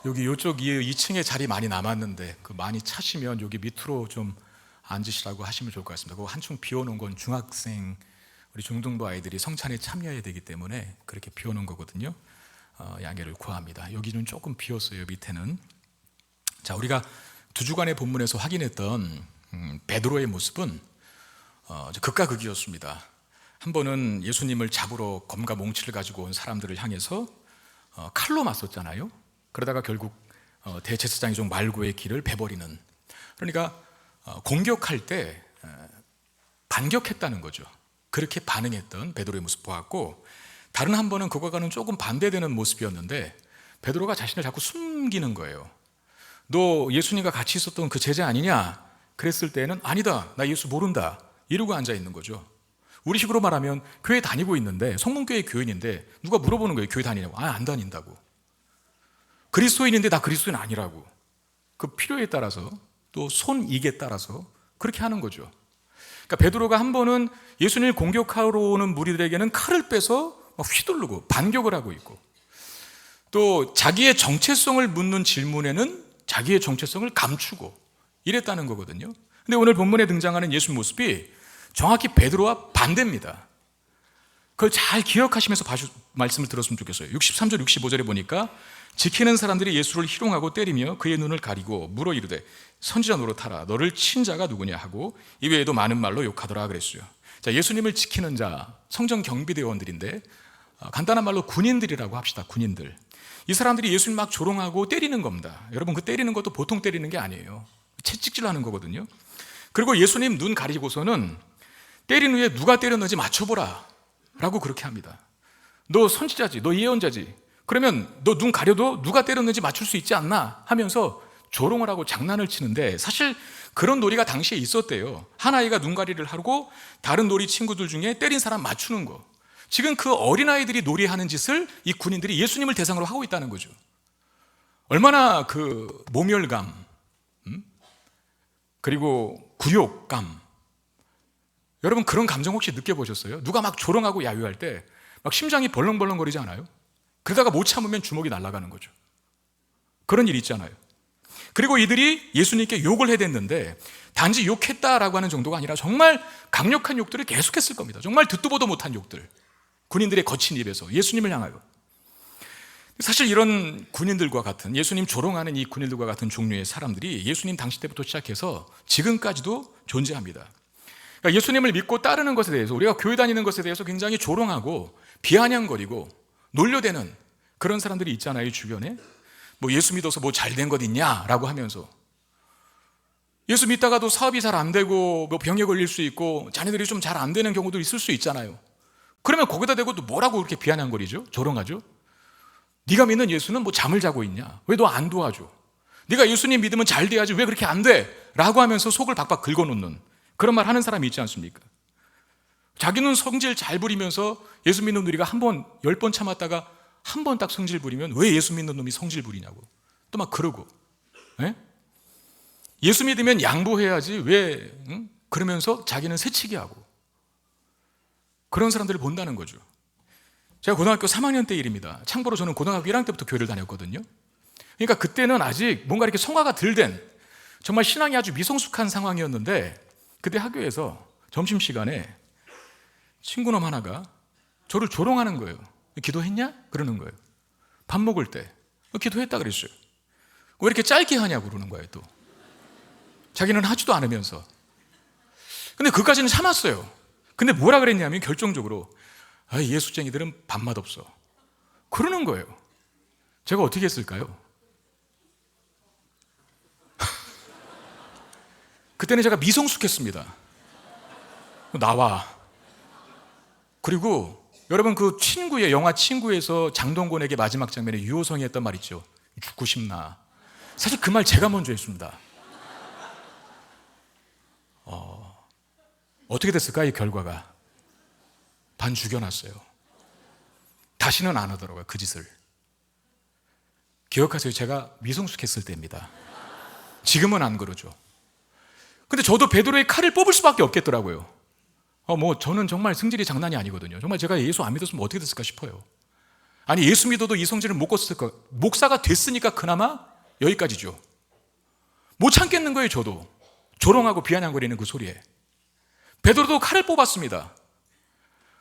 여기 이쪽 2층에 자리 많이 남았는데 그 많이 차시면 여기 밑으로 좀 앉으시라고 하시면 좋을 것 같습니다. 그 한층 비워놓은 건 중학생 우리 중등부 아이들이 성찬에 참여해야 되기 때문에 그렇게 비워놓은 거거든요. 양해를 구합니다. 여기는 조금 비었어요. 밑에는. 자, 우리가 두 주간의 본문에서 확인했던 베드로의 모습은 극과 극이었습니다. 한 번은 예수님을 잡으러 검과 몽치를 가지고 온 사람들을 향해서 칼로 맞섰잖아요. 그러다가 결국 대제사장이종 말고의 길을 베버리는, 그러니까 공격할 때 반격했다는 거죠. 그렇게 반응했던 베드로의 모습 보았고, 다른 한 번은 그거와는 조금 반대되는 모습이었는데 베드로가 자신을 자꾸 숨기는 거예요. 너 예수님과 같이 있었던 그 제자 아니냐? 그랬을 때는 아니다, 나 예수 모른다, 이러고 앉아 있는 거죠. 우리식으로 말하면 교회 다니고 있는데, 성문교회 교인인데 누가 물어보는 거예요. 교회 다니냐고. 안 다닌다고. 그리스도인인데 나 그리스도인 아니라고. 그 필요에 따라서, 또 손익에 따라서 그렇게 하는 거죠. 그러니까 베드로가 한 번은 예수님을 공격하러 오는 무리들에게는 칼을 빼서 막 휘두르고 반격을 하고 있고, 또 자기의 정체성을 묻는 질문에는 자기의 정체성을 감추고 이랬다는 거거든요. 근데 오늘 본문에 등장하는 예수 모습이 정확히 베드로와 반대입니다. 그걸 잘 기억하시면서 말씀을 들었으면 좋겠어요. 63절 65절에 보니까 지키는 사람들이 예수를 희롱하고 때리며 그의 눈을 가리고 물어 이르되 선지자 노릇하라, 너를 친 자가 누구냐 하고 이외에도 많은 말로 욕하더라 그랬어요. 자, 예수님을 지키는 자, 성전 경비대원들인데 간단한 말로 군인들이라고 합시다. 군인들. 이 사람들이 예수님 막 조롱하고 때리는 겁니다. 여러분, 그 때리는 것도 보통 때리는 게 아니에요. 채찍질하는 거거든요. 그리고 예수님 눈 가리고서는 때린 후에 누가 때렸는지 맞춰보라 라고 그렇게 합니다. 너 선지자지, 너 예언자지, 그러면 너 눈 가려도 누가 때렸는지 맞출 수 있지 않나 하면서 조롱을 하고 장난을 치는데, 사실 그런 놀이가 당시에 있었대요. 한 아이가 눈가리를 하고 다른 놀이 친구들 중에 때린 사람 맞추는 거. 지금 그 어린아이들이 놀이하는 짓을 이 군인들이 예수님을 대상으로 하고 있다는 거죠. 얼마나 그 모멸감, 그리고 굴욕감, 여러분 그런 감정 혹시 느껴보셨어요? 누가 막 조롱하고 야유할 때 막 심장이 벌렁벌렁거리지 않아요? 그러다가 못 참으면 주먹이 날아가는 거죠. 그런 일이 있잖아요. 그리고 이들이 예수님께 욕을 해댔는데 단지 욕했다라고 하는 정도가 아니라 정말 강력한 욕들을 계속했을 겁니다. 정말 듣도 보도 못한 욕들, 군인들의 거친 입에서 예수님을 향하여. 사실 이런 군인들과 같은, 예수님 조롱하는 이 군인들과 같은 종류의 사람들이 예수님 당시 때부터 시작해서 지금까지도 존재합니다. 그러니까 예수님을 믿고 따르는 것에 대해서, 우리가 교회 다니는 것에 대해서 굉장히 조롱하고 비아냥거리고 놀려대는 그런 사람들이 있잖아요. 주변에 뭐 예수 믿어서 뭐 잘된 것 있냐라고 하면서, 예수 믿다가도 사업이 잘 안 되고 뭐 병에 걸릴 수 있고 자녀들이 좀 잘 안 되는 경우도 있을 수 있잖아요. 그러면 거기다 대고 또 뭐라고 그렇게 비아냥거리죠? 조롱하죠? 네가 믿는 예수는 뭐 잠을 자고 있냐? 왜 너 안 도와줘? 네가 예수님 믿으면 잘 돼야지 왜 그렇게 안 돼? 라고 하면서 속을 박박 긁어놓는 그런 말 하는 사람이 있지 않습니까? 자기는 성질 잘 부리면서 예수 믿는 우리가 한 번, 10번 참았다가 한 번 딱 성질 부리면 왜 예수 믿는 놈이 성질 부리냐고 또 막 그러고, 에? 예수 믿으면 양보해야지 왜, 응? 그러면서 자기는 새치기 하고, 그런 사람들을 본다는 거죠. 제가 고등학교 3학년 때 일입니다. 참고로 저는 고등학교 1학년 때부터 교회를 다녔거든요. 그러니까 그때는 아직 뭔가 이렇게 성화가 덜 된, 정말 신앙이 아주 미성숙한 상황이었는데, 그때 학교에서 점심시간에 친구놈 하나가 저를 조롱하는 거예요. 기도했냐? 그러는 거예요. 밥 먹을 때 기도했다 그랬어요. 왜 이렇게 짧게 하냐고 그러는 거예요. 또 자기는 하지도 않으면서. 근데 그까지는 참았어요. 근데 뭐라 그랬냐면 결정적으로 예수쟁이들은 밥맛 없어 그러는 거예요. 제가 어떻게 했을까요? 그때는 제가 미성숙했습니다. 나와. 그리고 여러분 그 친구의, 영화 친구에서 장동건에게 마지막 장면에 유호성이 했던 말 있죠. 죽고 싶나. 사실 그 말 제가 먼저 했습니다. 어떻게 됐을까? 이 결과가 반 죽여놨어요. 다시는 안 하더라고요, 그 짓을. 기억하세요. 제가 미성숙했을 때입니다. 지금은 안 그러죠. 근데 저도 베드로의 칼을 뽑을 수밖에 없겠더라고요. 저는 정말 승질이 장난이 아니거든요. 정말 제가 예수 안 믿었으면 어떻게 됐을까 싶어요. 아니 예수 믿어도 이 성질을 못 껐을까? 목사가 됐으니까 그나마 여기까지죠. 못 참겠는 거예요. 저도 조롱하고 비아냥거리는 그 소리에. 베드로도 칼을 뽑았습니다.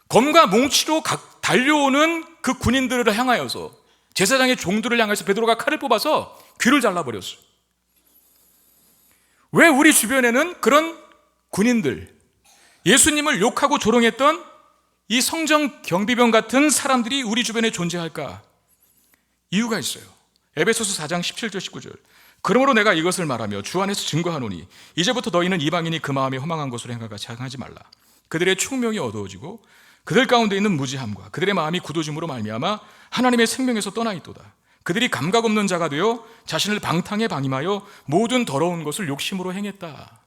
검과 몽치로 달려오는 그 군인들을 향하여서, 제사장의 종들을 향해서 베드로가 칼을 뽑아서 귀를 잘라버렸어요. 왜 우리 주변에는 그런 군인들, 예수님을 욕하고 조롱했던 이 성정 경비병 같은 사람들이 우리 주변에 존재할까? 이유가 있어요. 에베소서 4장 17절 19절. 그러므로 내가 이것을 말하며 주 안에서 증거하노니 이제부터 너희는 이방인이 그 마음에 허망한 것으로 행하같이 행하지 말라. 그들의 총명이 어두워지고 그들 가운데 있는 무지함과 그들의 마음이 굳어짐으로 말미암아 하나님의 생명에서 떠나 있도다. 그들이 감각 없는 자가 되어 자신을 방탕에 방임하여 모든 더러운 것을 욕심으로 행했다.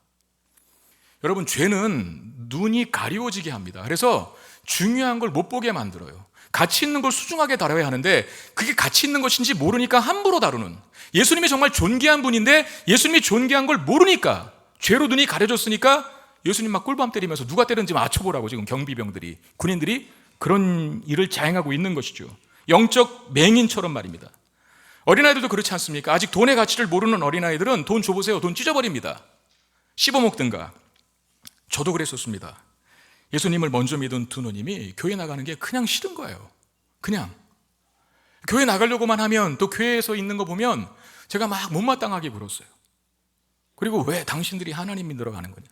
여러분, 죄는 눈이 가리워지게 합니다. 그래서 중요한 걸 못 보게 만들어요. 가치 있는 걸 소중하게 다뤄야 하는데 그게 가치 있는 것인지 모르니까 함부로 다루는, 예수님이 정말 존귀한 분인데 예수님이 존귀한 걸 모르니까, 죄로 눈이 가려졌으니까 예수님 막 꿀밤 때리면서 누가 때렸는지 맞춰보라고 지금 경비병들이, 군인들이 그런 일을 자행하고 있는 것이죠. 영적 맹인처럼 말입니다. 어린아이들도 그렇지 않습니까? 아직 돈의 가치를 모르는 어린아이들은 돈 줘보세요, 돈 찢어버립니다. 씹어먹든가. 저도 그랬었습니다. 예수님을 먼저 믿은 두 누님이 교회 나가는 게 그냥 싫은 거예요. 그냥 교회 나가려고만 하면, 또 교회에서 있는 거 보면 제가 막 못마땅하게 굴었어요. 그리고 왜 당신들이 하나님 믿으러 가는 거냐,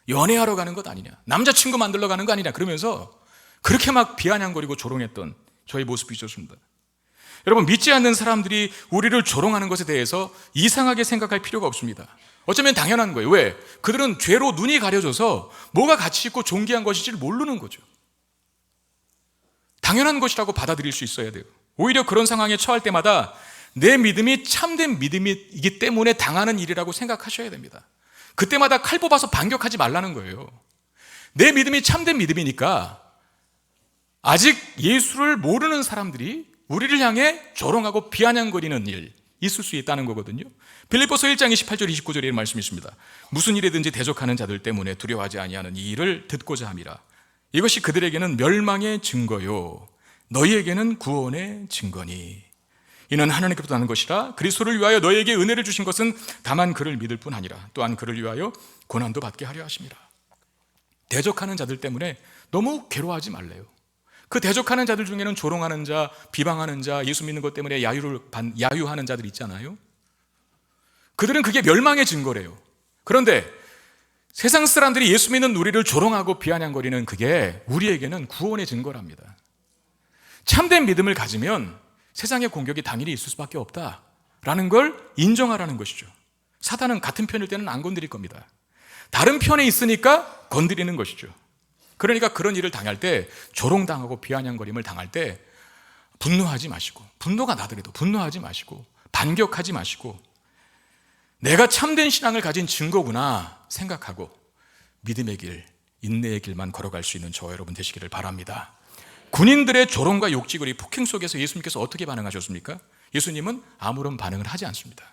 연애하러 가는 것 아니냐, 남자친구 만들러 가는 거 아니냐, 그러면서 그렇게 막 비아냥거리고 조롱했던 저의 모습이 있었습니다. 여러분, 믿지 않는 사람들이 우리를 조롱하는 것에 대해서 이상하게 생각할 필요가 없습니다. 어쩌면 당연한 거예요. 왜? 그들은 죄로 눈이 가려져서 뭐가 가치 있고 존귀한 것인지를 모르는 거죠. 당연한 것이라고 받아들일 수 있어야 돼요. 오히려 그런 상황에 처할 때마다 내 믿음이 참된 믿음이기 때문에 당하는 일이라고 생각하셔야 됩니다. 그때마다 칼 뽑아서 반격하지 말라는 거예요. 내 믿음이 참된 믿음이니까 아직 예수를 모르는 사람들이 우리를 향해 조롱하고 비아냥거리는 일 있을 수 있다는 거거든요. 빌립보서 1장 28절 29절에 이런 말씀이 있습니다. 무슨 일이든지 대적하는 자들 때문에 두려워하지 아니하는 이 일을 듣고자 함이라. 이것이 그들에게는 멸망의 증거요 너희에게는 구원의 증거니. 이는 하나님께로부터 나는 것이라. 그리스도를 위하여 너희에게 은혜를 주신 것은 다만 그를 믿을 뿐 아니라 또한 그를 위하여 고난도 받게 하려 하심이라. 대적하는 자들 때문에 너무 괴로워하지 말래요. 그 대적하는 자들 중에는 조롱하는 자, 비방하는 자, 예수 믿는 것 때문에 야유하는 자들 있잖아요. 그들은 그게 멸망의 증거래요. 그런데 세상 사람들이 예수 믿는 우리를 조롱하고 비아냥거리는 그게 우리에게는 구원의 증거랍니다. 참된 믿음을 가지면 세상의 공격이 당연히 있을 수밖에 없다라는 걸 인정하라는 것이죠. 사단은 같은 편일 때는 안 건드릴 겁니다. 다른 편에 있으니까 건드리는 것이죠. 그러니까 그런 일을 당할 때, 조롱당하고 비아냥거림을 당할 때 분노하지 마시고, 분노가 나더라도 분노하지 마시고, 반격하지 마시고, 내가 참된 신앙을 가진 증거구나 생각하고 믿음의 길, 인내의 길만 걸어갈 수 있는 저와 여러분 되시기를 바랍니다. 군인들의 조롱과 욕지거리, 폭행 속에서 예수님께서 어떻게 반응하셨습니까? 예수님은 아무런 반응을 하지 않습니다.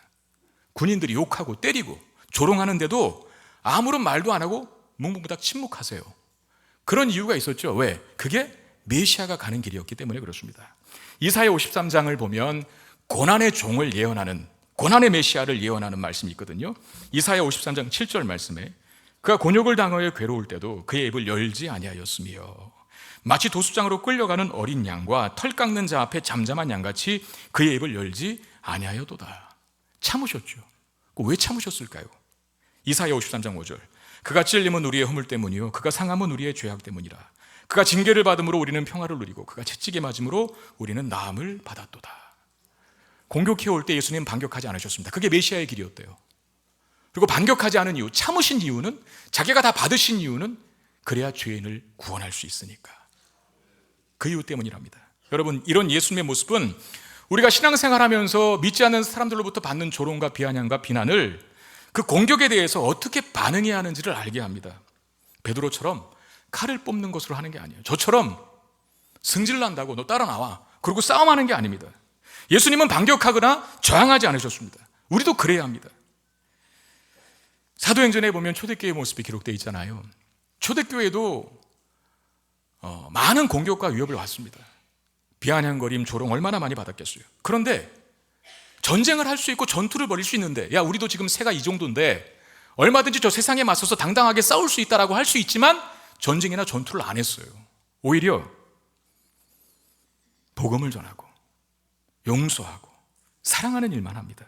군인들이 욕하고 때리고 조롱하는데도 아무런 말도 안 하고 묵묵부답 침묵하세요. 그런 이유가 있었죠. 왜? 그게 메시아가 가는 길이었기 때문에 그렇습니다. 이사야 53장을 보면 고난의 종을 예언하는, 고난의 메시아를 예언하는 말씀이 있거든요. 이사야 53장 7절 말씀에 그가 곤욕을 당하여 괴로울 때도 그의 입을 열지 아니하였으며 마치 도수장으로 끌려가는 어린 양과 털 깎는 자 앞에 잠잠한 양같이 그의 입을 열지 아니하여도다. 참으셨죠. 왜 참으셨을까요? 이사야 53장 5절 그가 찔림은 우리의 허물 때문이요 그가 상함은 우리의 죄악 때문이라. 그가 징계를 받음으로 우리는 평화를 누리고 그가 채찍에 맞음으로 우리는 나음을 받았도다. 공격해올 때 예수님 반격하지 않으셨습니다. 그게 메시아의 길이었대요. 그리고 반격하지 않은 이유, 참으신 이유는, 자기가 다 받으신 이유는 그래야 죄인을 구원할 수 있으니까. 그 이유 때문이랍니다. 여러분, 이런 예수님의 모습은 우리가 신앙생활하면서 믿지 않는 사람들로부터 받는 조롱과 비아냥과 비난을, 그 공격에 대해서 어떻게 반응해야 하는지를 알게 합니다. 베드로처럼 칼을 뽑는 것으로 하는 게 아니에요. 저처럼 승질난다고 너 따라 나와 그리고 싸움하는 게 아닙니다. 예수님은 반격하거나 저항하지 않으셨습니다. 우리도 그래야 합니다. 사도행전에 보면 초대교회의 모습이 기록되어 있잖아요. 초대교회도 많은 공격과 위협을 받습니다. 비아냥거림, 조롱 얼마나 많이 받았겠어요. 그런데 전쟁을 할 수 있고 전투를 벌일 수 있는데, 야, 우리도 지금 새가 이 정도인데 얼마든지 저 세상에 맞서서 당당하게 싸울 수 있다라고 할 수 있지만 전쟁이나 전투를 안 했어요. 오히려 복음을 전하고 용서하고 사랑하는 일만 합니다.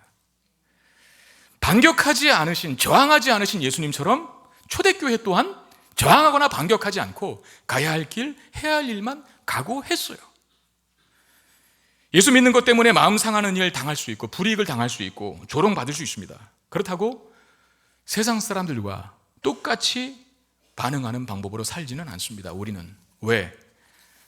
반격하지 않으신, 저항하지 않으신 예수님처럼 초대교회 또한 저항하거나 반격하지 않고 가야 할 길, 해야 할 일만 각오했어요. 예수 믿는 것 때문에 마음 상하는 일 당할 수 있고 불이익을 당할 수 있고 조롱받을 수 있습니다. 그렇다고 세상 사람들과 똑같이 반응하는 방법으로 살지는 않습니다. 우리는. 왜?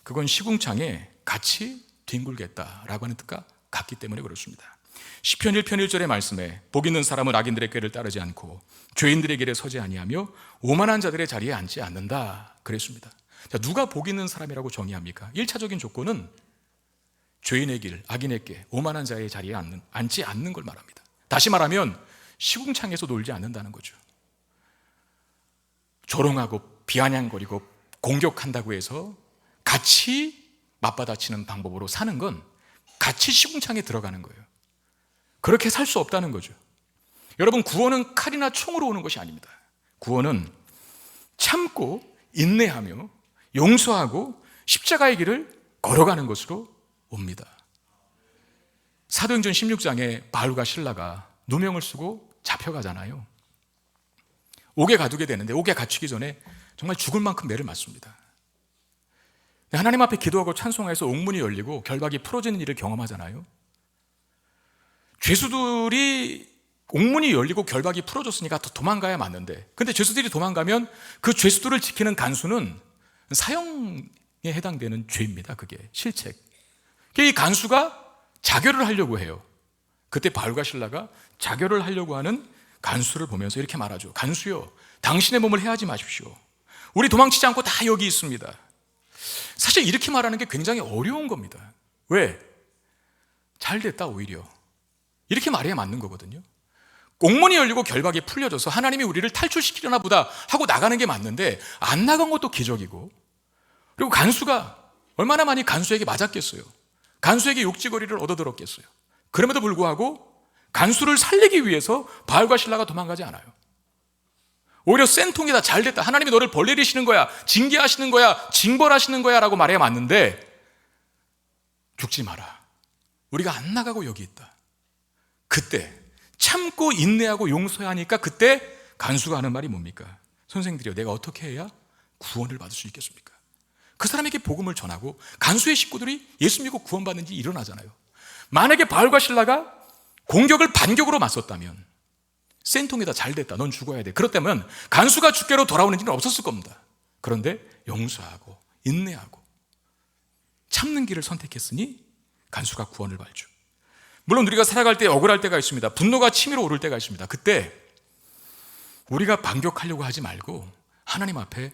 그건 시궁창에 같이 뒹굴겠다라고 하는 뜻과 같기 때문에 그렇습니다. 시편 1편 1절의 말씀에 복 있는 사람은 악인들의 꾀를 따르지 않고 죄인들의 길에 서지 아니하며 오만한 자들의 자리에 앉지 않는다 그랬습니다. 자, 누가 복 있는 사람이라고 정의합니까? 1차적인 조건은 죄인의 길, 악인의 꾀, 오만한 자의 자리에 앉지 않는 걸 말합니다. 다시 말하면 시궁창에서 놀지 않는다는 거죠. 조롱하고 비아냥거리고 공격한다고 해서 같이 맞받아치는 방법으로 사는 건 같이 시궁창에 들어가는 거예요. 그렇게 살 수 없다는 거죠. 여러분, 구원은 칼이나 총으로 오는 것이 아닙니다. 구원은 참고 인내하며 용서하고 십자가의 길을 걸어가는 것으로 옵니다. 사도행전 16장에 바울과 실라가 누명을 쓰고 잡혀가잖아요. 옥에 가두게 되는데 옥에 갇히기 전에 정말 죽을 만큼 매를 맞습니다. 하나님 앞에 기도하고 찬송해서 옥문이 열리고 결박이 풀어지는 일을 경험하잖아요. 죄수들이 옥문이 열리고 결박이 풀어졌으니까 더 도망가야 맞는데, 근데 죄수들이 도망가면 그 죄수들을 지키는 간수는 사형에 해당되는 죄입니다. 그게 실책. 이 간수가 자결을 하려고 해요. 그때 바울과 실라가 자결을 하려고 하는 간수를 보면서 이렇게 말하죠. 간수요, 당신의 몸을 해하지 마십시오. 우리 도망치지 않고 다 여기 있습니다. 사실 이렇게 말하는 게 굉장히 어려운 겁니다. 왜? 잘 됐다, 오히려. 이렇게 말해야 맞는 거거든요. 옥문이 열리고 결박이 풀려져서 하나님이 우리를 탈출시키려나 보다 하고 나가는 게 맞는데 안 나간 것도 기적이고, 그리고 간수가 얼마나 많이 간수에게 맞았겠어요. 간수에게 욕지거리를 얻어들었겠어요. 그럼에도 불구하고 간수를 살리기 위해서 바울과 실라가 도망가지 않아요. 오히려 센통이다, 잘됐다, 하나님이 너를 벌 내리시는 거야, 징계하시는 거야, 징벌하시는 거야 라고 말해야 맞는데, 죽지 마라, 우리가 안 나가고 여기 있다. 그때 참고 인내하고 용서하니까 그때 간수가 하는 말이 뭡니까? 선생님들이요, 내가 어떻게 해야 구원을 받을 수 있겠습니까? 그 사람에게 복음을 전하고 간수의 식구들이 예수 믿고 구원받는 일이 일어나잖아요. 만약에 바울과 실라가 공격을 반격으로 맞섰다면, 센통이다, 잘됐다, 넌 죽어야 돼, 그렇다면 간수가 주께로 돌아오는 일은 없었을 겁니다. 그런데 용서하고 인내하고 참는 길을 선택했으니 간수가 구원을 받죠. 물론 우리가 살아갈 때 억울할 때가 있습니다. 분노가 치밀어 오를 때가 있습니다. 그때 우리가 반격하려고 하지 말고 하나님 앞에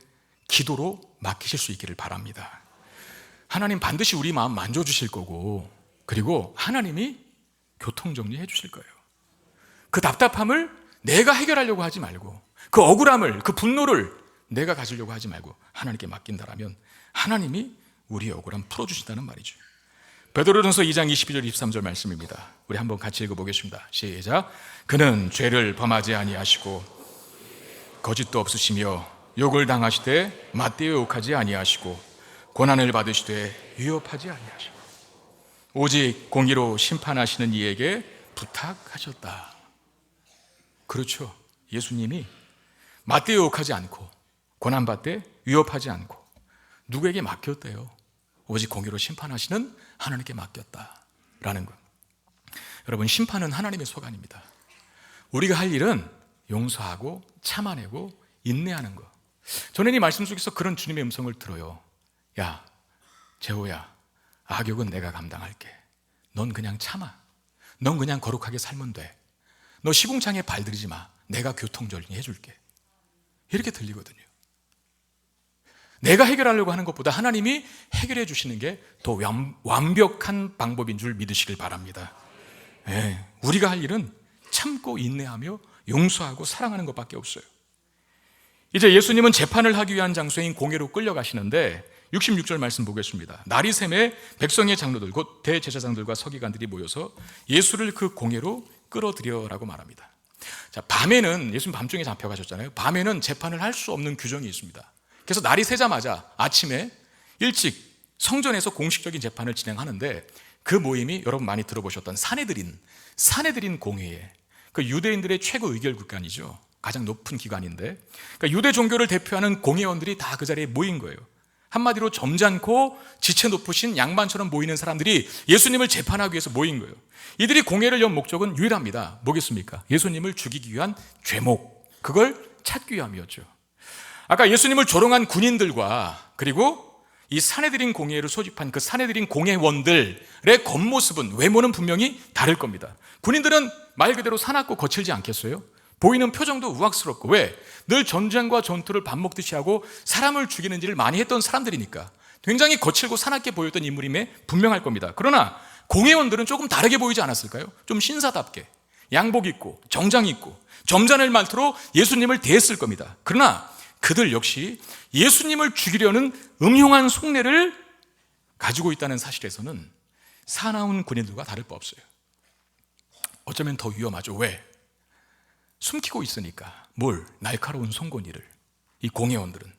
기도로 맡기실 수 있기를 바랍니다. 하나님 반드시 우리 마음 만져주실 거고, 그리고 하나님이 교통정리해 주실 거예요. 그 답답함을 내가 해결하려고 하지 말고, 그 억울함을, 그 분노를 내가 가지려고 하지 말고 하나님께 맡긴다라면 하나님이 우리의 억울함 풀어주신다는 말이죠. 베드로전서 2장 22절 23절 말씀입니다. 우리 한번 같이 읽어보겠습니다. 시작. 그는 죄를 범하지 아니하시고 거짓도 없으시며 욕을 당하시되 맞대어 욕하지 아니하시고 고난을 받으시되 위협하지 아니하시고 오직 공의로 심판하시는 이에게 부탁하셨다. 그렇죠. 예수님이 맞대어 욕하지 않고 고난받되 위협하지 않고 누구에게 맡겼대요? 오직 공의로 심판하시는 하나님께 맡겼다라는 것. 여러분, 심판은 하나님의 소관입니다. 우리가 할 일은 용서하고 참아내고 인내하는 것. 저는 이 말씀 속에서 그런 주님의 음성을 들어요. 야, 재호야, 악역은 내가 감당할게. 넌 그냥 참아. 넌 그냥 거룩하게 살면 돼. 너 시궁창에 발들이지 마. 내가 교통정리 해줄게. 이렇게 들리거든요. 내가 해결하려고 하는 것보다 하나님이 해결해 주시는 게 더 완벽한 방법인 줄 믿으시길 바랍니다. 네, 우리가 할 일은 참고 인내하며 용서하고 사랑하는 것밖에 없어요. 이제 예수님은 재판을 하기 위한 장소인 공회로 끌려가시는데 66절 말씀 보겠습니다. 날이 새매 백성의 장로들 곧 대제사장들과 서기관들이 모여서 예수를 그 공회로 끌어들여라고 말합니다. 자, 밤에는 예수님 밤중에 잡혀가셨잖아요. 밤에는 재판을 할 수 없는 규정이 있습니다. 그래서 날이 새자마자 아침에 일찍 성전에서 공식적인 재판을 진행하는데, 그 모임이 여러분 많이 들어보셨던 사내들인 공회에, 그 유대인들의 최고 의결기관이죠. 가장 높은 기관인데, 그러니까 유대 종교를 대표하는 공회원들이 다 그 자리에 모인 거예요. 한마디로 점잖고 지체 높으신 양반처럼 모이는 사람들이 예수님을 재판하기 위해서 모인 거예요. 이들이 공회를 연 목적은 유일합니다. 뭐겠습니까? 예수님을 죽이기 위한 죄목, 그걸 찾기 위함이었죠. 아까 예수님을 조롱한 군인들과 그리고 이 사내들인 공회를 소집한 그 사내들인 공회원들의 겉모습은, 외모는 분명히 다를 겁니다. 군인들은 말 그대로 사납고 거칠지 않겠어요? 보이는 표정도 우악스럽고, 왜? 늘 전쟁과 전투를 밥 먹듯이 하고 사람을 죽이는 일을 많이 했던 사람들이니까 굉장히 거칠고 사납게 보였던 인물임에 분명할 겁니다. 그러나 공회원들은 조금 다르게 보이지 않았을까요? 좀 신사답게 양복 입고 정장 입고 점잖은 말투로 예수님을 대했을 겁니다. 그러나 그들 역시 예수님을 죽이려는 음흉한 속내를 가지고 있다는 사실에서는 사나운 군인들과 다를 바 없어요. 어쩌면 더 위험하죠. 왜? 숨기고 있으니까. 뭘? 날카로운 송곳니를. 이 공회원들은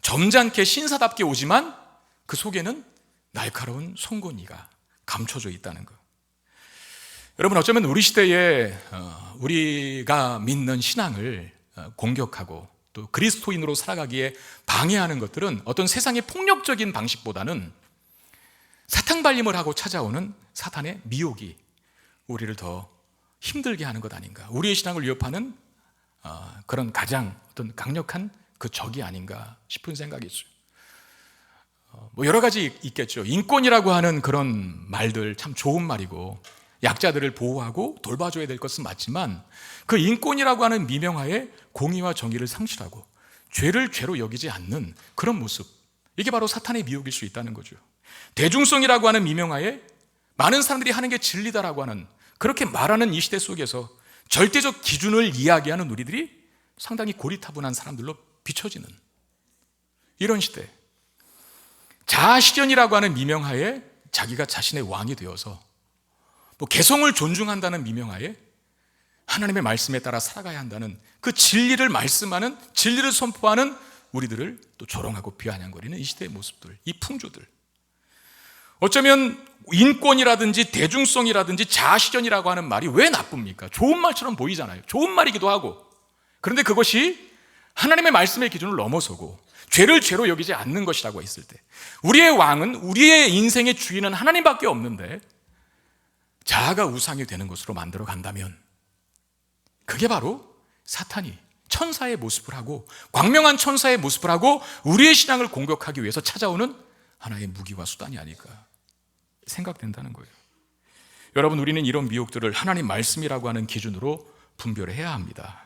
점잖게 신사답게 오지만 그 속에는 날카로운 송곳니가 감춰져 있다는 것. 여러분, 어쩌면 우리 시대에 우리가 믿는 신앙을 공격하고 또 그리스도인으로 살아가기에 방해하는 것들은 어떤 세상의 폭력적인 방식보다는 사탕발림을 하고 찾아오는 사탄의 미혹이 우리를 더 힘들게 하는 것 아닌가. 우리의 신앙을 위협하는 그런 가장 어떤 강력한 그 적이 아닌가 싶은 생각이 있어요. 뭐 여러 가지 있겠죠. 인권이라고 하는 그런 말들 참 좋은 말이고, 약자들을 보호하고 돌봐줘야 될 것은 맞지만, 그 인권이라고 하는 미명하에 공의와 정의를 상실하고 죄를 죄로 여기지 않는 그런 모습, 이게 바로 사탄의 미혹일 수 있다는 거죠. 대중성이라고 하는 미명하에 많은 사람들이 하는 게 진리다라고 하는, 그렇게 말하는 이 시대 속에서 절대적 기준을 이야기하는 우리들이 상당히 고리타분한 사람들로 비춰지는 이런 시대, 자아실현이라고 하는 미명하에 자기가 자신의 왕이 되어서 뭐 개성을 존중한다는 미명하에 하나님의 말씀에 따라 살아가야 한다는 그 진리를 말씀하는, 진리를 선포하는 우리들을 또 조롱하고 비아냥거리는 이 시대의 모습들, 이 풍조들. 어쩌면 인권이라든지 대중성이라든지 자아실현이라고 하는 말이 왜 나쁩니까? 좋은 말처럼 보이잖아요. 좋은 말이기도 하고. 그런데 그것이 하나님의 말씀의 기준을 넘어서고 죄를 죄로 여기지 않는 것이라고 했을 때, 우리의 왕은, 우리의 인생의 주인은 하나님밖에 없는데 자아가 우상이 되는 것으로 만들어 간다면, 그게 바로 사탄이 천사의 모습을 하고, 광명한 천사의 모습을 하고 우리의 신앙을 공격하기 위해서 찾아오는 하나의 무기와 수단이 아닐까 생각된다는 거예요. 여러분, 우리는 이런 미혹들을 하나님 말씀이라고 하는 기준으로 분별해야 합니다.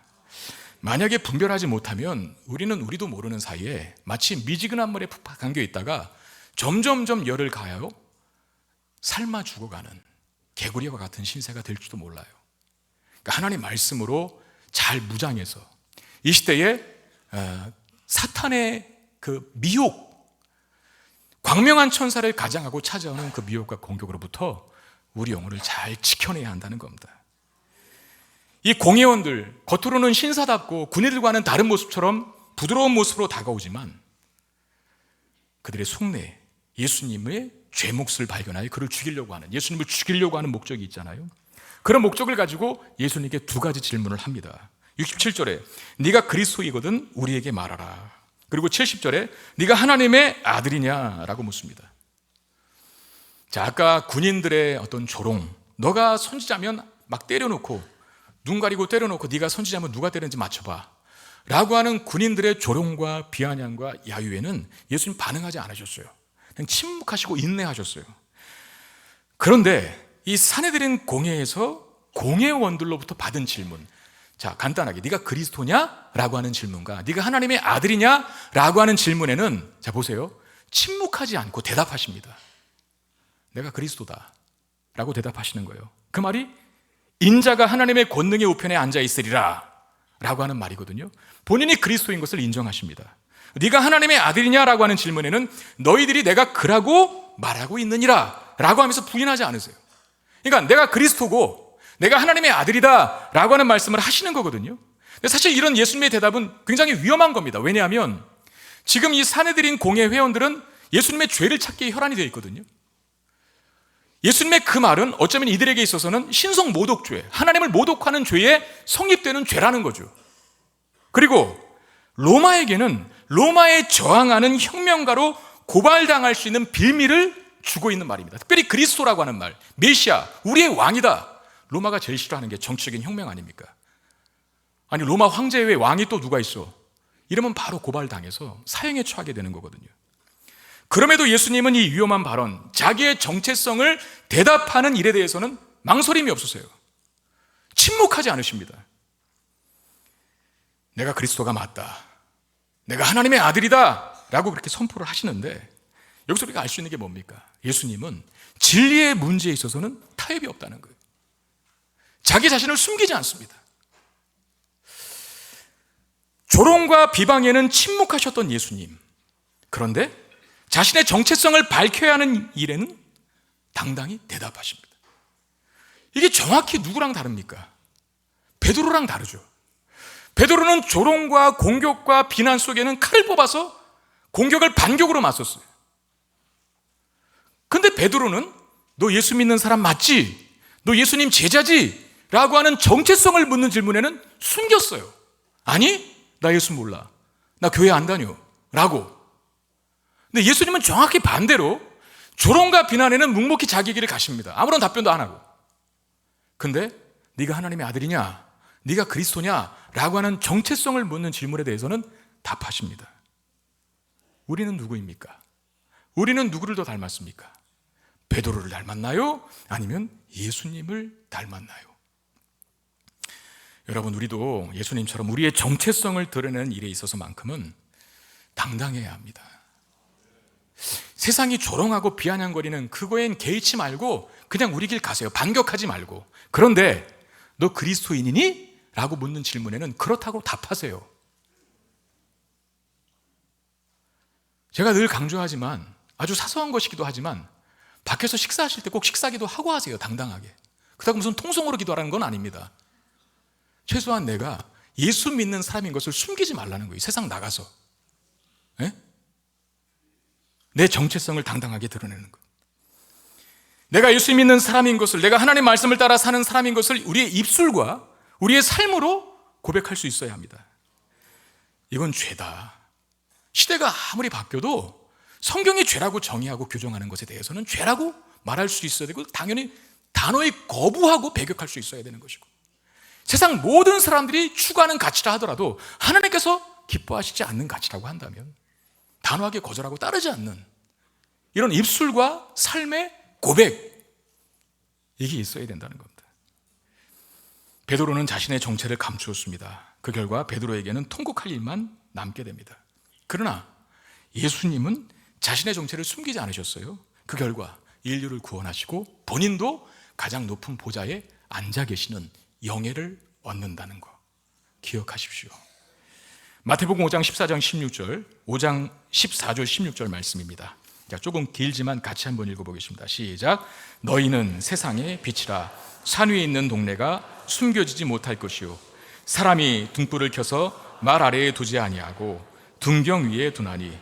만약에 분별하지 못하면 우리도 모르는 사이에 마치 미지근한 물에 푹 감겨 있다가 점점점 열을 가하여 삶아 죽어가는 개구리와 같은 신세가 될지도 몰라요. 그러니까 하나님 말씀으로 잘 무장해서 이 시대에 사탄의 그 미혹, 광명한 천사를 가장하고 찾아오는 그 미혹과 공격으로부터 우리 영혼을 잘 지켜내야 한다는 겁니다. 이 공회원들, 겉으로는 신사답고 군인들과는 다른 모습처럼 부드러운 모습으로 다가오지만 그들의 속내, 예수님의 죄목을 발견하여 그를 죽이려고 하는, 예수님을 죽이려고 하는 목적이 있잖아요. 그런 목적을 가지고 예수님께 두 가지 질문을 합니다. 67절에 네가 그리스도이거든 우리에게 말하라. 그리고 70절에 네가 하나님의 아들이냐라고 묻습니다. 자, 아까 군인들의 어떤 조롱, 너가 선지자면 막 때려놓고, 눈 가리고 때려놓고 네가 선지자면 누가 때렸는지 맞춰봐 라고 하는 군인들의 조롱과 비아냥과 야유에는 예수님 반응하지 않으셨어요. 그냥 침묵하시고 인내하셨어요. 그런데 이 사내들인 공회에서 공회원들로부터 받은 질문, 자, 간단하게 네가 그리스도냐? 라고 하는 질문과 네가 하나님의 아들이냐? 라고 하는 질문에는, 자 보세요, 침묵하지 않고 대답하십니다. 내가 그리스도다 라고 대답하시는 거예요. 그 말이 인자가 하나님의 권능의 우편에 앉아 있으리라 라고 하는 말이거든요. 본인이 그리스도인 것을 인정하십니다. 네가 하나님의 아들이냐라고 하는 질문에는 너희들이 내가 그라고 말하고 있느니라 라고 하면서 부인하지 않으세요. 그러니까 내가 그리스도고 내가 하나님의 아들이다 라고 하는 말씀을 하시는 거거든요. 근데 사실 이런 예수님의 대답은 굉장히 위험한 겁니다. 왜냐하면 지금 이 사내들인 공회 회원들은 예수님의 죄를 찾기에 혈안이 되어 있거든요. 예수님의 그 말은 어쩌면 이들에게 있어서는 신성 모독죄, 하나님을 모독하는 죄에 성립되는 죄라는 거죠. 그리고 로마에게는 로마에 저항하는 혁명가로 고발당할 수 있는 빌미를 주고 있는 말입니다. 특별히 그리스도라고 하는 말, 메시아, 우리의 왕이다. 로마가 제일 싫어하는 게 정치적인 혁명 아닙니까? 아니 로마 황제 외에 왕이 또 누가 있어? 이러면 바로 고발당해서 사형에 처하게 되는 거거든요. 그럼에도 예수님은 이 위험한 발언, 자기의 정체성을 대답하는 일에 대해서는 망설임이 없으세요. 침묵하지 않으십니다. 내가 그리스도가 맞다, 내가 하나님의 아들이다 라고 그렇게 선포를 하시는데, 여기서 우리가 알 수 있는 게 뭡니까? 예수님은 진리의 문제에 있어서는 타협이 없다는 거예요. 자기 자신을 숨기지 않습니다. 조롱과 비방에는 침묵하셨던 예수님, 그런데 자신의 정체성을 밝혀야 하는 일에는 당당히 대답하십니다. 이게 정확히 누구랑 다릅니까? 베드로랑 다르죠. 베드로는 조롱과 공격과 비난 속에는 칼을 뽑아서 공격을 반격으로 맞섰어요. 근데 베드로는 너 예수 믿는 사람 맞지? 너 예수님 제자지? 라고 하는 정체성을 묻는 질문에는 숨겼어요. 아니, 나 예수 몰라, 나 교회 안 다녀 라고. 근데 예수님은 정확히 반대로 조롱과 비난에는 묵묵히 자기 길을 가십니다. 아무런 답변도 안 하고. 근데 네가 하나님의 아들이냐, 네가 그리스도냐 라고 하는 정체성을 묻는 질문에 대해서는 답하십니다. 우리는 누구입니까? 우리는 누구를 더 닮았습니까? 베드로를 닮았나요? 아니면 예수님을 닮았나요? 여러분, 우리도 예수님처럼 우리의 정체성을 드러내는 일에 있어서만큼은 당당해야 합니다. 세상이 조롱하고 비아냥거리는 그거엔 개의치 말고 그냥 우리 길 가세요. 반격하지 말고. 그런데 너 그리스도인이니? 라고 묻는 질문에는 그렇다고 답하세요. 제가 늘 강조하지만, 아주 사소한 것이기도 하지만 밖에서 식사하실 때 꼭 식사기도 하고 하세요. 당당하게. 그렇다고 무슨 통성으로 기도하라는 건 아닙니다. 최소한 내가 예수 믿는 사람인 것을 숨기지 말라는 거예요. 세상 나가서. 에? 내 정체성을 당당하게 드러내는 것. 내가 예수 믿는 사람인 것을, 내가 하나님 말씀을 따라 사는 사람인 것을 우리의 입술과 우리의 삶으로 고백할 수 있어야 합니다. 이건 죄다. 시대가 아무리 바뀌어도 성경이 죄라고 정의하고 규정하는 것에 대해서는 죄라고 말할 수 있어야 되고, 당연히 단호히 거부하고 배격할 수 있어야 되는 것이고, 세상 모든 사람들이 추구하는 가치라 하더라도 하나님께서 기뻐하시지 않는 가치라고 한다면 단호하게 거절하고 따르지 않는 이런 입술과 삶의 고백, 이게 있어야 된다는 겁니다. 베드로는 자신의 정체를 감추었습니다. 그 결과 베드로에게는 통곡할 일만 남게 됩니다. 그러나 예수님은 자신의 정체를 숨기지 않으셨어요. 그 결과 인류를 구원하시고 본인도 가장 높은 보좌에 앉아 계시는 영예를 얻는다는 거 기억하십시오. 마태복음 5장 14장 16절, 5장 14절 16절 말씀입니다. 자, 조금 길지만 같이 한번 읽어보겠습니다. 시작. 너희는 세상의 빛이라. 산 위에 있는 동네가 숨겨지지 못할 것이요, 사람이 등불을 켜서 말 아래에 두지 아니하고 등경 위에 두나니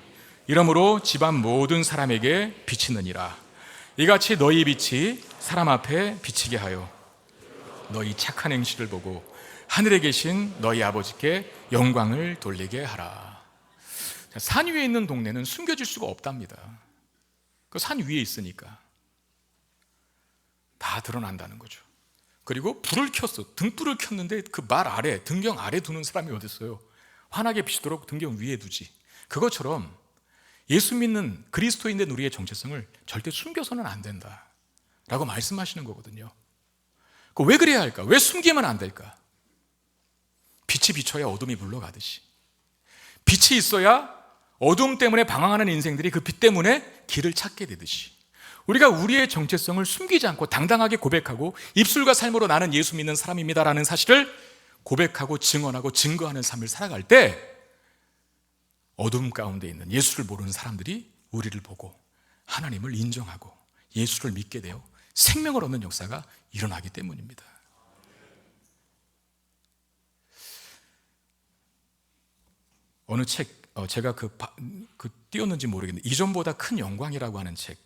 이러므로 집안 모든 사람에게 비치느니라. 이같이 너희 빛이 사람 앞에 비치게 하여 너희 착한 행실을 보고 하늘에 계신 너희 아버지께 영광을 돌리게 하라. 산 위에 있는 동네는 숨겨질 수가 없답니다. 그 산 위에 있으니까 다 드러난다는 거죠. 그리고 불을 켰어. 등불을 켰는데 그 말 아래, 등경 아래 두는 사람이 어디 있어요? 환하게 비추도록 등경 위에 두지. 그것처럼 예수 믿는 그리스도인된 우리의 정체성을 절대 숨겨서는 안 된다 라고 말씀하시는 거거든요. 왜 그래야 할까? 왜 숨기면 안 될까? 빛이 비춰야 어둠이 물러가듯이, 빛이 있어야 어둠 때문에 방황하는 인생들이 그 빛 때문에 길을 찾게 되듯이, 우리가 우리의 정체성을 숨기지 않고 당당하게 고백하고 입술과 삶으로 나는 예수 믿는 사람입니다라는 사실을 고백하고 증언하고 증거하는 삶을 살아갈 때 어둠 가운데 있는 예수를 모르는 사람들이 우리를 보고 하나님을 인정하고 예수를 믿게 되어 생명을 얻는 역사가 일어나기 때문입니다. 어느 책, 제가 띄웠는지 모르겠는데 이전보다 큰 영광이라고 하는 책,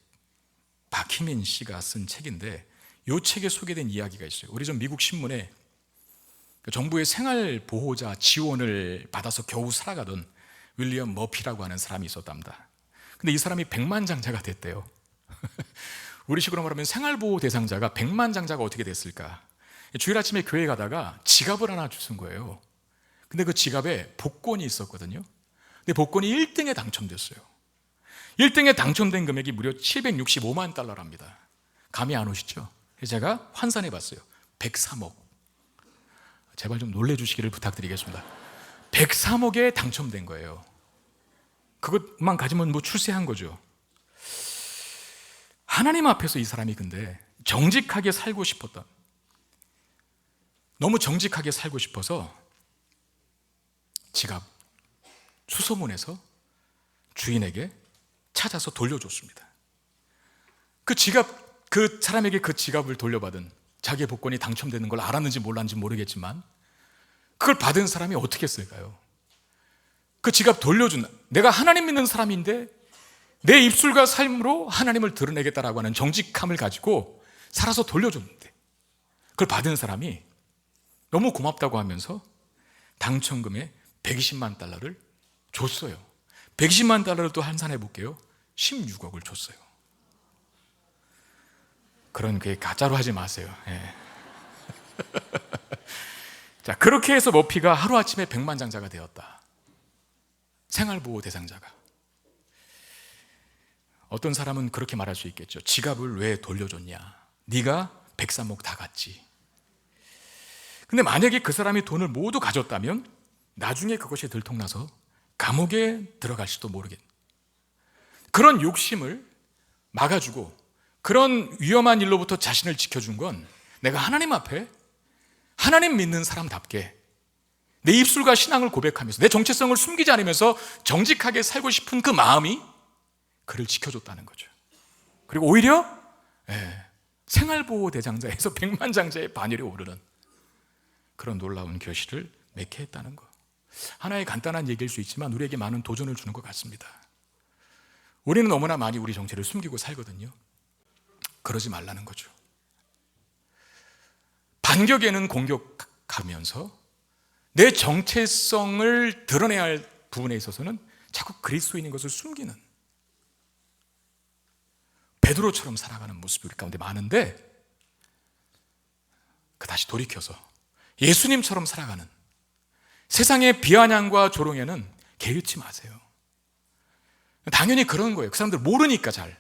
박희민 씨가 쓴 책인데 이 책에 소개된 이야기가 있어요. 우리 전 미국 신문에 정부의 생활보호자 지원을 받아서 겨우 살아가던 윌리엄 머피라고 하는 사람이 있었답니다. 근데 이 사람이 백만장자가 됐대요. 우리식으로 말하면 생활보호 대상자가 백만장자가 어떻게 됐을까? 주일 아침에 교회 가다가 지갑을 하나 주신 거예요. 근데 그 지갑에 복권이 있었거든요. 근데 복권이 1등에 당첨됐어요. 1등에 당첨된 금액이 무려 765만 달러랍니다. 감이 안 오시죠? 제가 환산해 봤어요. 103억. 제발 좀 놀래주시기를 부탁드리겠습니다. 103억에 당첨된 거예요. 그것만 가지면 뭐 출세한 거죠. 하나님 앞에서 이 사람이 근데 정직하게 살고 싶었다. 너무 정직하게 살고 싶어서 지갑 수소문해서 주인에게 찾아서 돌려줬습니다. 그 사람에게 그 지갑을 돌려받은 자기의 복권이 당첨되는 걸 알았는지 몰랐는지 모르겠지만 그걸 받은 사람이 어떻게 했을까요? 그 지갑 돌려준, 내가 하나님 믿는 사람인데 내 입술과 삶으로 하나님을 드러내겠다라고 하는 정직함을 가지고 살아서 돌려줬는데 그걸 받은 사람이 너무 고맙다고 하면서 당첨금의 120만 달러를 줬어요. 120만 달러를 또 환산해 볼게요. 16억을 줬어요. 그런 게 가짜로 하지 마세요. 예. 자, 그렇게 해서 머피가 하루아침에 백만장자가 되었다. 생활보호 대상자가. 어떤 사람은 그렇게 말할 수 있겠죠. 지갑을 왜 돌려줬냐? 네가 103억 다 갔지. 근데 만약에 그 사람이 돈을 모두 가졌다면 나중에 그것이 들통나서 감옥에 들어갈지도 모르겠. 그런 욕심을 막아주고 그런 위험한 일로부터 자신을 지켜준 건 내가 하나님 앞에 하나님 믿는 사람답게 내 입술과 신앙을 고백하면서 내 정체성을 숨기지 않으면서 정직하게 살고 싶은 그 마음이 그를 지켜줬다는 거죠. 그리고 오히려 생활보호 대상자에서 백만장자의 반열에 오르는 그런 놀라운 결실을 맺게 했다는 것. 하나의 간단한 얘기일 수 있지만 우리에게 많은 도전을 주는 것 같습니다. 우리는 너무나 많이 우리 정체를 숨기고 살거든요. 그러지 말라는 거죠. 반격에는 공격하면서 내 정체성을 드러내야 할 부분에 있어서는 자꾸 그리스도인인 것을 숨기는 베드로처럼 살아가는 모습이 우리 가운데 많은데 다시 돌이켜서 예수님처럼 살아가는 세상의 비아냥과 조롱에는 개의치 마세요. 당연히 그런 거예요. 그 사람들 모르니까 잘.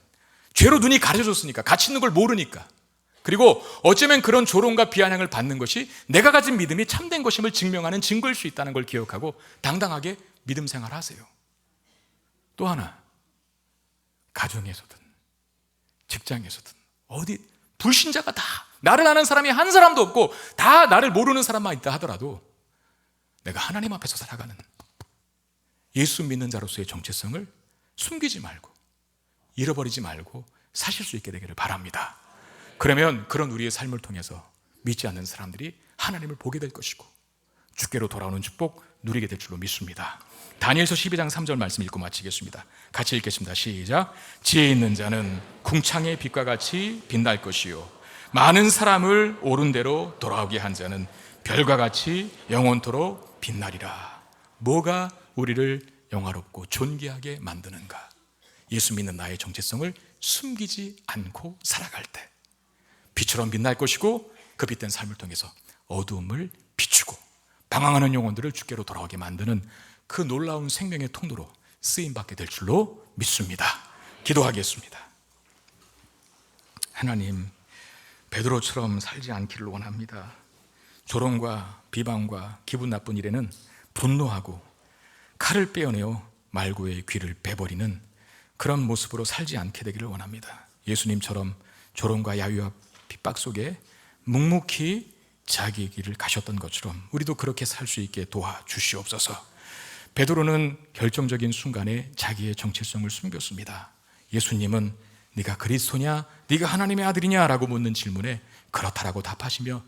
죄로 눈이 가려졌으니까, 가치 있는 걸 모르니까. 그리고 어쩌면 그런 조롱과 비아냥을 받는 것이 내가 가진 믿음이 참된 것임을 증명하는 증거일 수 있다는 걸 기억하고 당당하게 믿음 생활하세요. 또 하나, 가정에서든 직장에서든 어디 불신자가 다 나를 아는 사람이 한 사람도 없고 다 나를 모르는 사람만 있다 하더라도 내가 하나님 앞에서 살아가는 예수 믿는 자로서의 정체성을 숨기지 말고 잃어버리지 말고 사실 수 있게 되기를 바랍니다. 그러면 그런 우리의 삶을 통해서 믿지 않는 사람들이 하나님을 보게 될 것이고 주께로 돌아오는 축복 누리게 될 줄로 믿습니다. 다니엘서 12장 3절 말씀 읽고 마치겠습니다. 같이 읽겠습니다. 시작. 지혜 있는 자는 궁창의 빛과 같이 빛날 것이요 많은 사람을 옳은 대로 돌아오게 한 자는 별과 같이 영원토록 빛나리라. 뭐가 우리를 영화롭고 존귀하게 만드는가? 예수 믿는 나의 정체성을 숨기지 않고 살아갈 때 빛처럼 빛날 것이고 그 빛된 삶을 통해서 어두움을 비추고 방황하는 영혼들을 주께로 돌아오게 만드는 그 놀라운 생명의 통로로 쓰임받게 될 줄로 믿습니다. 기도하겠습니다. 하나님, 베드로처럼 살지 않기를 원합니다. 조롱과 비방과 기분 나쁜 일에는 분노하고 칼을 빼어내어 말고의 귀를 베버리는 그런 모습으로 살지 않게 되기를 원합니다. 예수님처럼 조롱과 야유와 핍박 속에 묵묵히 자기 길을 가셨던 것처럼 우리도 그렇게 살 수 있게 도와주시옵소서. 베드로는 결정적인 순간에 자기의 정체성을 숨겼습니다. 예수님은 네가 그리스도냐? 네가 하나님의 아들이냐? 라고 묻는 질문에 그렇다라고 답하시며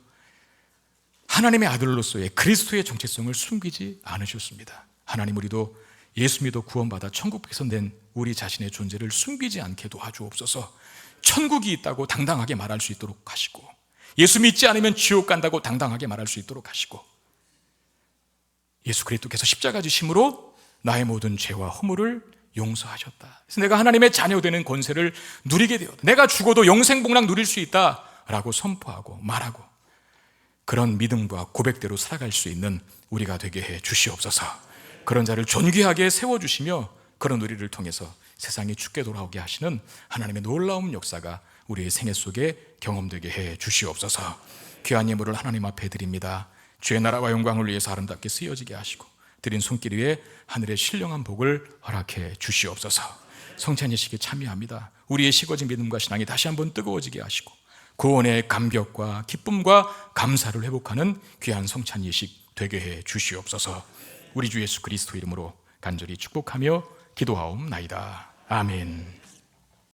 하나님의 아들로서의 그리스도의 정체성을 숨기지 않으셨습니다. 하나님, 우리도 예수 믿어 구원받아 천국 백성된 우리 자신의 존재를 숨기지 않게 도와주옵소서. 천국이 있다고 당당하게 말할 수 있도록 하시고, 예수 믿지 않으면 지옥 간다고 당당하게 말할 수 있도록 하시고, 예수 그리스도께서 십자가 지심으로 나의 모든 죄와 허물을 용서하셨다. 그래서 내가 하나님의 자녀 되는 권세를 누리게 되었다. 내가 죽어도 영생복락 누릴 수 있다라고 선포하고 말하고, 그런 믿음과 고백대로 살아갈 수 있는 우리가 되게 해 주시옵소서. 그런 자를 존귀하게 세워주시며 그런 우리를 통해서 세상이 죽게 돌아오게 하시는 하나님의 놀라운 역사가 우리의 생애 속에 경험되게 해 주시옵소서. 귀한 예물을 하나님 앞에 드립니다. 주의 나라와 영광을 위해서 아름답게 쓰여지게 하시고 드린 손길 위에 하늘의 신령한 복을 허락해 주시옵소서. 성찬 예식에 참여합니다. 우리의 식어진 믿음과 신앙이 다시 한번 뜨거워지게 하시고 구원의 감격과 기쁨과 감사를 회복하는 귀한 성찬 예식 되게 해 주시옵소서. 우리 주 예수 그리스도 이름으로 간절히 축복하며 기도하옵나이다. 아멘.